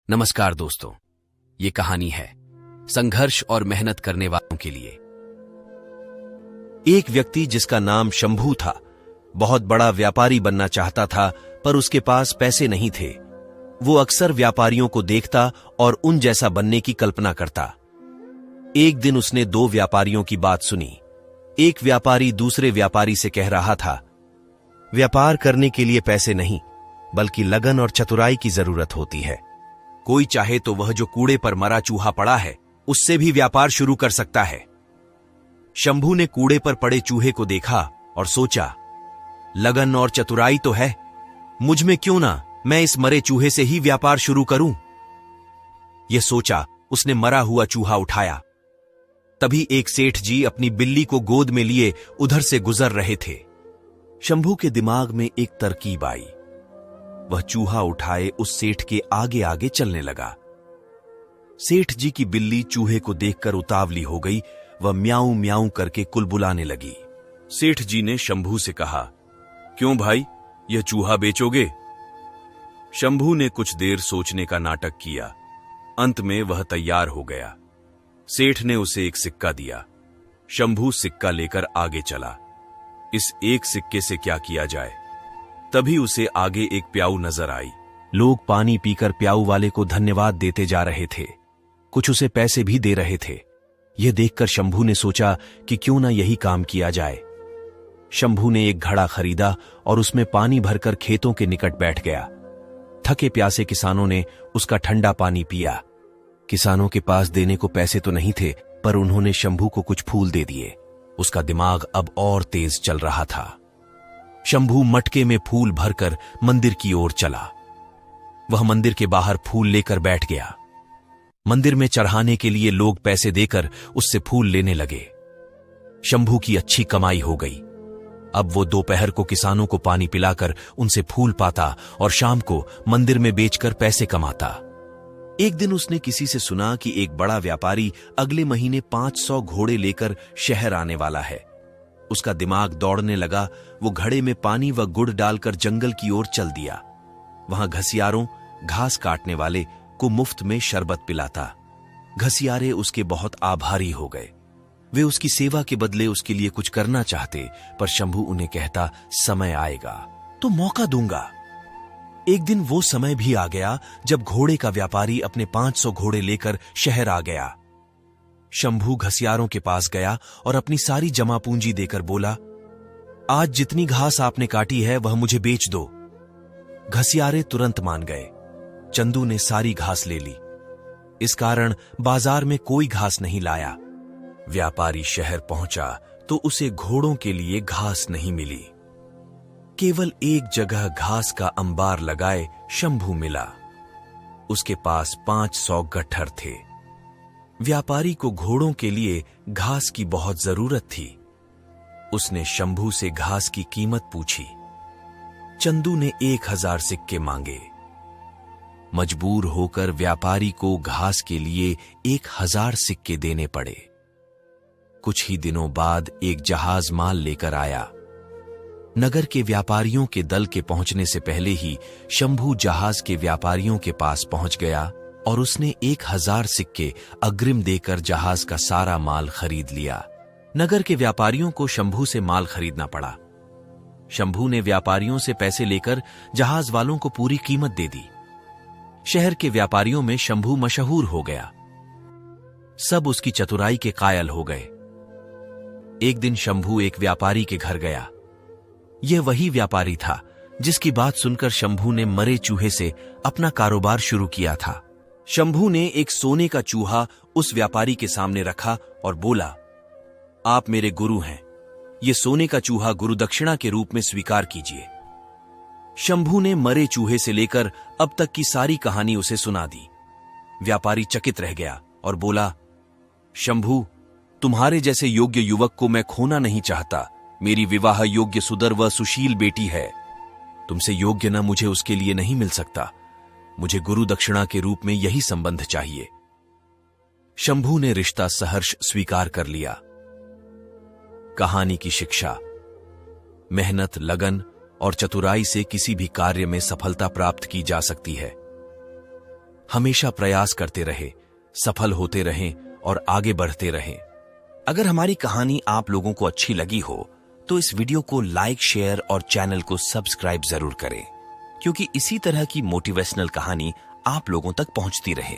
नमस्कार दोस्तों, ये कहानी है संघर्ष और मेहनत करने वालों के लिए। एक व्यक्ति जिसका नाम शंभू था, बहुत बड़ा व्यापारी बनना चाहता था, पर उसके पास पैसे नहीं थे। वो अक्सर व्यापारियों को देखता और उन जैसा बनने की कल्पना करता। एक दिन उसने दो व्यापारियों की बात सुनी। एक व्यापारी दूसरे व्यापारी से कह रहा था, व्यापार करने के लिए पैसे नहीं, बल्कि लगन और चतुराई की जरूरत होती है। कोई चाहे तो वह जो कूड़े पर मरा चूहा पड़ा है, उससे भी व्यापार शुरू कर सकता है। शंभू ने कूड़े पर पड़े चूहे को देखा और सोचा, लगन और चतुराई तो है, मुझ में क्यों ना मैं इस मरे चूहे से ही व्यापार शुरू करूं। यह सोचा उसने मरा हुआ चूहा उठाया। तभी एक सेठ जी अपनी बिल्ली को गोद में लिए उधर से गुजर रहे थे। शंभू के दिमाग में एक तरकीब आई। वह चूहा उठाए उस सेठ के आगे आगे चलने लगा। सेठ जी की बिल्ली चूहे को देखकर उतावली हो गई। वह म्याऊं म्याऊं करके कुलबुलाने लगी। सेठ जी ने शंभू से कहा, क्यों भाई, यह चूहा बेचोगे? शंभू ने कुछ देर सोचने का नाटक किया। अंत में वह तैयार हो गया। सेठ ने उसे एक सिक्का दिया। शंभू सिक्का लेकर आगे चला। इस एक सिक्के से क्या किया जाए? तभी उसे आगे एक प्याऊ नजर आई। लोग पानी पीकर प्याऊ वाले को धन्यवाद देते जा रहे थे। कुछ उसे पैसे भी दे रहे थे। यह देखकर शंभू ने सोचा कि क्यों ना यही काम किया जाए। शंभू ने एक घड़ा खरीदा और उसमें पानी भरकर खेतों के निकट बैठ गया। थके प्यासे किसानों ने उसका ठंडा पानी पिया। किसानों के पास देने को पैसे तो नहीं थे, पर उन्होंने शंभू को कुछ फूल दे दिए। उसका दिमाग अब और तेज चल रहा था। शंभू मटके में फूल भरकर मंदिर की ओर चला। वह मंदिर के बाहर फूल लेकर बैठ गया। मंदिर में चढ़ाने के लिए लोग पैसे देकर उससे फूल लेने लगे। शंभू की अच्छी कमाई हो गई। अब वो दोपहर को किसानों को पानी पिलाकर उनसे फूल पाता और शाम को मंदिर में बेचकर पैसे कमाता। एक दिन उसने किसी से सुना कि एक बड़ा व्यापारी अगले महीने 500 घोड़े लेकर शहर आने वाला है। उसका दिमाग दौड़ने लगा। वो घड़े में पानी व गुड़ डालकर जंगल की ओर चल दिया। वहां घसियारों, घास काटने वाले को मुफ्त में शरबत पिलाता। घसियारे उसके बहुत आभारी हो गए। वे उसकी सेवा के बदले उसके लिए कुछ करना चाहते, पर शंभू उन्हें कहता, समय आएगा तो मौका दूंगा। एक दिन वो समय भी आ गया जब घोड़े का व्यापारी अपने 500 घोड़े लेकर शहर आ गया। शंभू घसियारों के पास गया और अपनी सारी जमा पूंजी देकर बोला, आज जितनी घास आपने काटी है वह मुझे बेच दो। घसियारे तुरंत मान गए। चंदू ने सारी घास ले ली। इस कारण बाजार में कोई घास नहीं लाया। व्यापारी शहर पहुंचा तो उसे घोड़ों के लिए घास नहीं मिली। केवल एक जगह घास का अंबार लगाए शंभू मिला। उसके पास 500 गट्ठर थे। व्यापारी को घोड़ों के लिए घास की बहुत जरूरत थी। उसने शंभू से घास की कीमत पूछी। चंदू ने 1000 सिक्के मांगे। मजबूर होकर व्यापारी को घास के लिए 1000 सिक्के देने पड़े। कुछ ही दिनों बाद एक जहाज माल लेकर आया। नगर के व्यापारियों के दल के पहुंचने से पहले ही शंभू जहाज के व्यापारियों के पास पहुंच गया और उसने 1000 सिक्के अग्रिम देकर जहाज का सारा माल खरीद लिया। नगर के व्यापारियों को शंभू से माल खरीदना पड़ा। शंभू ने व्यापारियों से पैसे लेकर जहाज वालों को पूरी कीमत दे दी। शहर के व्यापारियों में शंभू मशहूर हो गया। सब उसकी चतुराई के कायल हो गए। एक दिन शंभू एक व्यापारी के घर गया। यह वही व्यापारी था जिसकी बात सुनकर शंभू ने मरे चूहे से अपना कारोबार शुरू किया था। शंभू ने एक सोने का चूहा उस व्यापारी के सामने रखा और बोला, आप मेरे गुरु हैं, यह सोने का चूहा गुरुदक्षिणा के रूप में स्वीकार कीजिए। शंभू ने मरे चूहे से लेकर अब तक की सारी कहानी उसे सुना दी। व्यापारी चकित रह गया और बोला, शंभू, तुम्हारे जैसे योग्य युवक को मैं खोना नहीं चाहता। मेरी विवाह योग्य सुदर व सुशील बेटी है। तुमसे योग्य न मुझे उसके लिए नहीं मिल सकता। मुझे गुरु दक्षिणा के रूप में यही संबंध चाहिए। शंभू ने रिश्ता सहर्ष स्वीकार कर लिया। कहानी की शिक्षा, मेहनत, लगन और चतुराई से किसी भी कार्य में सफलता प्राप्त की जा सकती है। हमेशा प्रयास करते रहे, सफल होते रहें और आगे बढ़ते रहें। अगर हमारी कहानी आप लोगों को अच्छी लगी हो तो इस वीडियो को लाइक, शेयर और चैनल को सब्सक्राइब जरूर करें, क्योंकि इसी तरह की मोटिवेशनल कहानी आप लोगों तक पहुंचती रहे।